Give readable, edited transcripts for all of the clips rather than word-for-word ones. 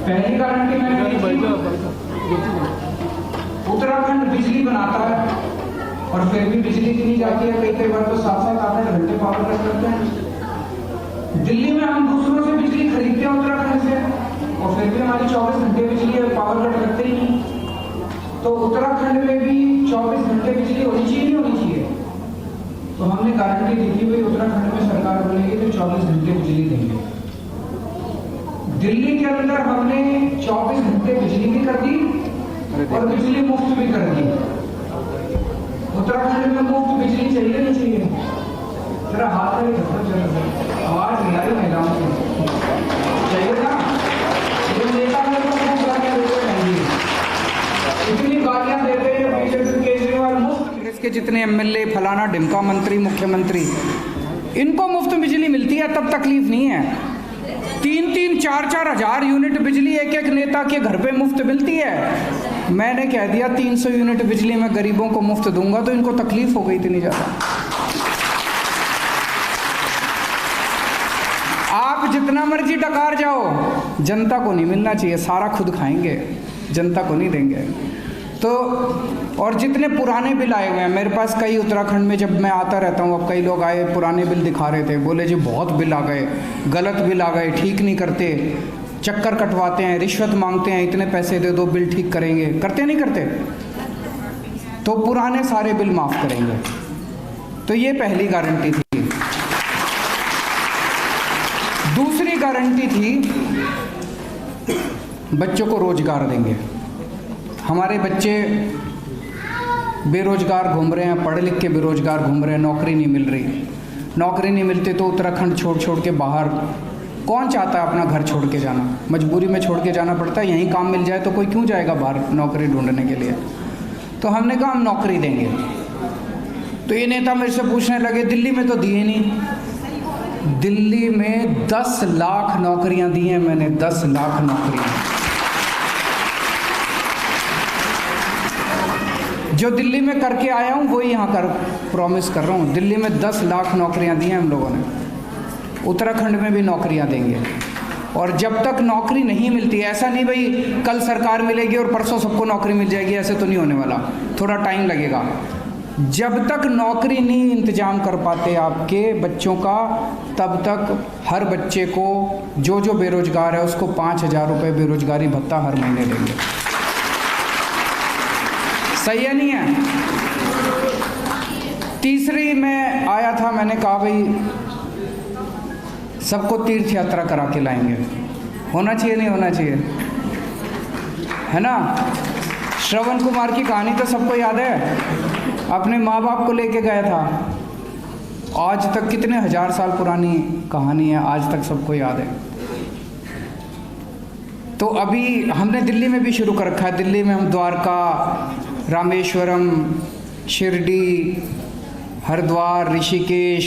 पहली गारंटी मैंने दी थी, उत्तराखंड बिजली बनाता है और फिर भी बिजली इतनी जाती है, कई बार तो 7-7-8 घंटे पावर कट करते हैं। दिल्ली में हम दूसरों से बिजली खरीदते हैं उत्तराखंड से, और फिर भी हमारी 24 घंटे बिजली पावर कट करते ही नहीं। तो उत्तराखंड में भी 24 घंटे बिजली होनी चाहिए, नहीं होनी चाहिए? तो हमने गारंटी दी थी भाई उत्तराखंड में सरकार बनेगी तो 24 घंटे बिजली देंगे। दिल्ली के अंदर हमने 24 घंटे बिजली भी कर दी और बिजली मुफ्त भी कर दी। उत्तराखंड में मुफ्त बिजली चाहिए नहीं चाहिए? जरा हाथ में आवाज नहीं आ रही महिलाओं की, चाहिए ना? ये नेता मेरे को खूब गालियां देते रहेंगे, इतनी गालियां देते हैं बीजेपी केजरीवाल मुफ्त। इसके जितने एमएलए फलाना ढिमका मंत्री मुख्यमंत्री, इनको मुफ्त बिजली मिलती है तब तकलीफ नहीं है। 3-3, 4-4 हजार यूनिट बिजली एक एक नेता के घर पे मुफ्त मिलती है। मैंने कह दिया 300 यूनिट बिजली मैं गरीबों को मुफ्त दूंगा, तो इनको तकलीफ हो गई इतनी ज्यादा। आप जितना मर्जी डकार जाओ, जनता को नहीं मिलना चाहिए, सारा खुद खाएंगे, जनता को नहीं देंगे। तो और जितने पुराने बिल आए हुए हैं मेरे पास, कई उत्तराखंड में जब मैं आता रहता हूँ, अब कई लोग आए पुराने बिल दिखा रहे थे, बोले जी बहुत बिल आ गए, गलत बिल आ गए, ठीक नहीं करते, चक्कर कटवाते हैं, रिश्वत मांगते हैं, इतने पैसे दे दो बिल ठीक करेंगे, करते नहीं करते? तो पुराने सारे बिल माफ़ करेंगे। तो ये पहली गारंटी थी। दूसरी गारंटी थी बच्चों को रोजगार देंगे। हमारे बच्चे बेरोजगार घूम रहे हैं, पढ़े लिख के बेरोजगार घूम रहे हैं, नौकरी नहीं मिल रही। नौकरी नहीं मिलती तो उत्तराखंड छोड़ के बाहर, कौन चाहता है अपना घर छोड़ के जाना? मजबूरी में छोड़ के जाना पड़ता है। यहीं काम मिल जाए तो कोई क्यों जाएगा बाहर नौकरी ढूंढने के लिए? तो हमने कहा हम नौकरी देंगे। तो ये नेता मेरे से पूछने लगे दिल्ली में तो दिए नहीं। दिल्ली में 10 लाख नौकरियां दी हैं मैंने, 10 लाख नौकरियां। जो दिल्ली में करके आया हूँ वही यहाँ कर प्रॉमिस कर रहा हूँ। दिल्ली में 10 लाख नौकरियाँ दी हैं हम लोगों ने, उत्तराखंड में भी नौकरियाँ देंगे। और जब तक नौकरी नहीं मिलती, ऐसा नहीं भाई कल सरकार मिलेगी और परसों सबको नौकरी मिल जाएगी, ऐसे तो नहीं होने वाला, थोड़ा टाइम लगेगा। जब तक नौकरी नहीं इंतजाम कर पाते आपके बच्चों का, तब तक हर बच्चे को जो बेरोजगार है उसको 5,000 रुपये बेरोजगारी भत्ता हर महीने देंगे। सही है नहीं है? तीसरी में आया था, मैंने कहा भाई सबको तीर्थ यात्रा करा के लाएंगे। होना चाहिए नहीं होना चाहिए? है ना? श्रवण कुमार की कहानी तो सबको याद है, अपने माँ बाप को लेके गया था। आज तक कितने हजार साल पुरानी कहानी है, आज तक सबको याद है। तो अभी हमने दिल्ली में भी शुरू कर रखा है। दिल्ली में हम द्वारका, रामेश्वरम, शिरडी, हरिद्वार, ऋषिकेश,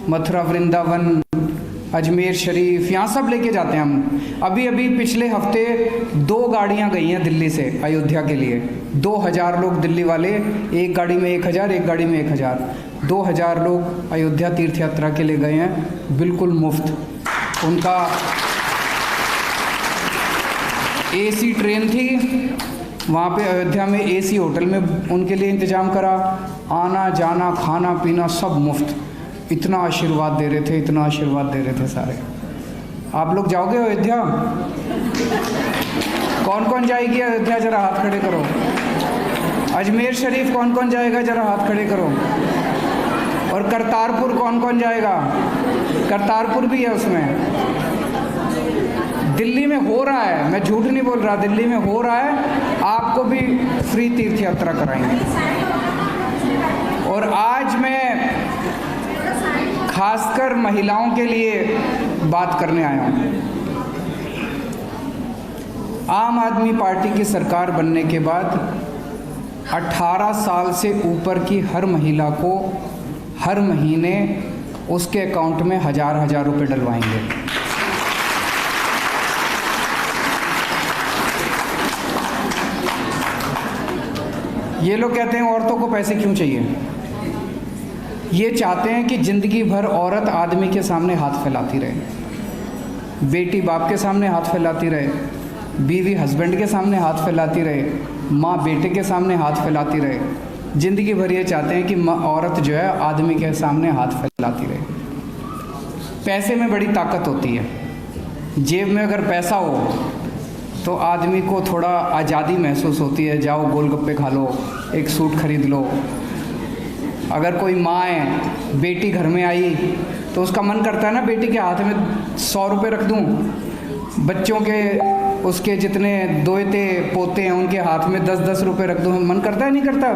मथुरा, वृंदावन, अजमेर शरीफ, यहाँ सब लेके जाते हैं हम। अभी पिछले हफ्ते 2 गाड़ियाँ गई हैं दिल्ली से अयोध्या के लिए। 2000 लोग दिल्ली वाले, एक गाड़ी में 1000, एक गाड़ी में 1000, 2000 लोग अयोध्या तीर्थ यात्रा के लिए गए हैं, बिल्कुल मुफ्त। उनका एसी ट्रेन थी, वहाँ पे अयोध्या में एसी होटल में उनके लिए इंतज़ाम करा, आना जाना खाना पीना सब मुफ्त। इतना आशीर्वाद दे रहे थे, इतना आशीर्वाद दे रहे थे सारे। आप लोग जाओगे अयोध्या? कौन कौन जाएगी अयोध्या? जरा हाथ खड़े करो। अजमेर शरीफ कौन कौन जाएगा? जरा हाथ खड़े करो। और करतारपुर कौन कौन जाएगा? करतारपुर भी है उसमें। दिल्ली में हो रहा है, मैं झूठ नहीं बोल रहा, दिल्ली में हो रहा है। आपको भी फ्री तीर्थ यात्रा कराएंगे। और आज मैं खासकर महिलाओं के लिए बात करने आया हूँ। आम आदमी पार्टी की सरकार बनने के बाद 18 साल से ऊपर की हर महिला को हर महीने उसके अकाउंट में 1000 रुपये डलवाएंगे। ये लोग कहते हैं औरतों को पैसे क्यों चाहिए? ये चाहते हैं कि ज़िंदगी भर औरत आदमी के सामने हाथ फैलाती रहे, बेटी बाप के सामने हाथ फैलाती रहे, बीवी हस्बैंड के सामने हाथ फैलाती रहे, माँ बेटे के सामने हाथ फैलाती रहे। ज़िंदगी भर ये चाहते हैं कि औरत जो है आदमी के सामने हाथ फैलाती रहे। पैसे में बड़ी ताकत होती है। जेब में अगर पैसा हो तो आदमी को थोड़ा आज़ादी महसूस होती है। जाओ गोलगप्पे खा लो, एक सूट खरीद लो। अगर कोई माँ है, बेटी घर में आई तो उसका मन करता है ना बेटी के हाथ में 100 रुपये रख दूँ, बच्चों के उसके जितने दोते पोते हैं उनके हाथ में 10-10 रुपये रख दूँ। मन करता है नहीं करता?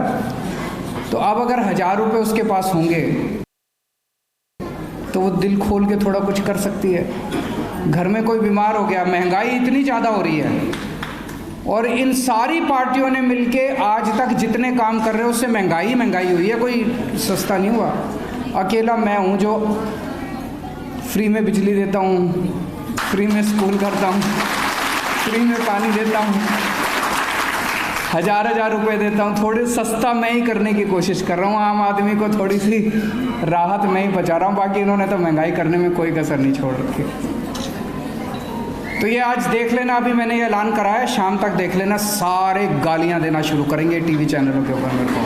तो अब अगर 1000 रुपये उसके पास होंगे तो वो दिल खोल के थोड़ा कुछ कर सकती है। घर में कोई बीमार हो गया, महंगाई इतनी ज़्यादा हो रही है और इन सारी पार्टियों ने मिलके आज तक जितने काम कर रहे हैं उससे महंगाई हुई है, कोई सस्ता नहीं हुआ। अकेला मैं हूँ जो फ्री में बिजली देता हूँ, फ्री में स्कूल करता हूँ, फ्री में पानी देता हूँ, 1000 रुपये देता हूँ। थोड़े सस्ता मैं ही करने की कोशिश कर रहा हूँ, आम आदमी को थोड़ी सी राहत मैं ही बचा रहा हूँ। बाकी इन्होंने तो महंगाई करने में कोई कसर नहीं छोड़ रखी। तो ये आज देख लेना, अभी मैंने ये ऐलान करा है, शाम तक देख लेना, सारे गालियाँ देना शुरू करेंगे टीवी चैनलों के ऊपर मेरे को।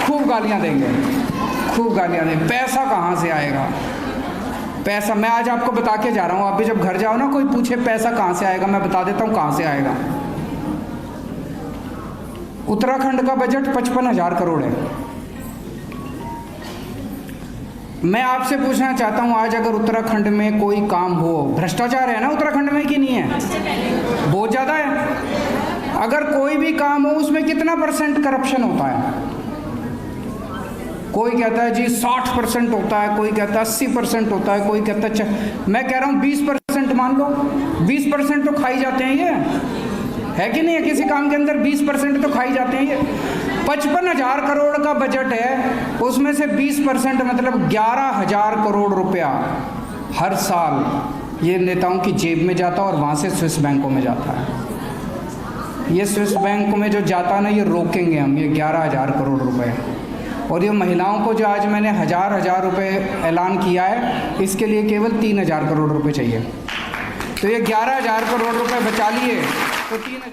खूब गालियाँ देंगे, खूब गालियाँ देंगे। पैसा कहाँ से आएगा? पैसा मैं आज आपको बता के जा रहा हूँ। आप भी जब घर जाओ ना, कोई पूछे पैसा कहाँ से आएगा, मैं बता देता हूँ कहाँ से आएगा। उत्तराखंड का बजट 55,000 करोड़ है। मैं आपसे पूछना चाहता हूँ, आज अगर उत्तराखंड में कोई काम हो, भ्रष्टाचार है ना उत्तराखंड में कि नहीं है? बहुत ज़्यादा है। अगर कोई भी काम हो उसमें कितना % करप्शन होता है? कोई कहता है जी 60% होता है, कोई कहता है 80% होता है, कोई कहता है मैं कह रहा हूँ 20% मान लो। 20% तो खाई जाते हैं, ये है कि नहीं है? किसी काम के अंदर 20% तो खाई जाते हैं। ये 55,000 करोड़ का बजट है, उसमें से 20% मतलब 11,000 करोड़ रुपया हर साल ये नेताओं की जेब में जाता है और वहाँ से स्विस बैंकों में जाता है। ये स्विस बैंक में जो जाता है ना, ये रोकेंगे हम, ये 11,000 करोड़ रुपए। और ये महिलाओं को जो आज मैंने 1000 रुपये ऐलान किया है, इसके लिए केवल 3000 करोड़ रुपए चाहिए। तो ये 11,000 करोड़ रुपए बचा लिए तो 3000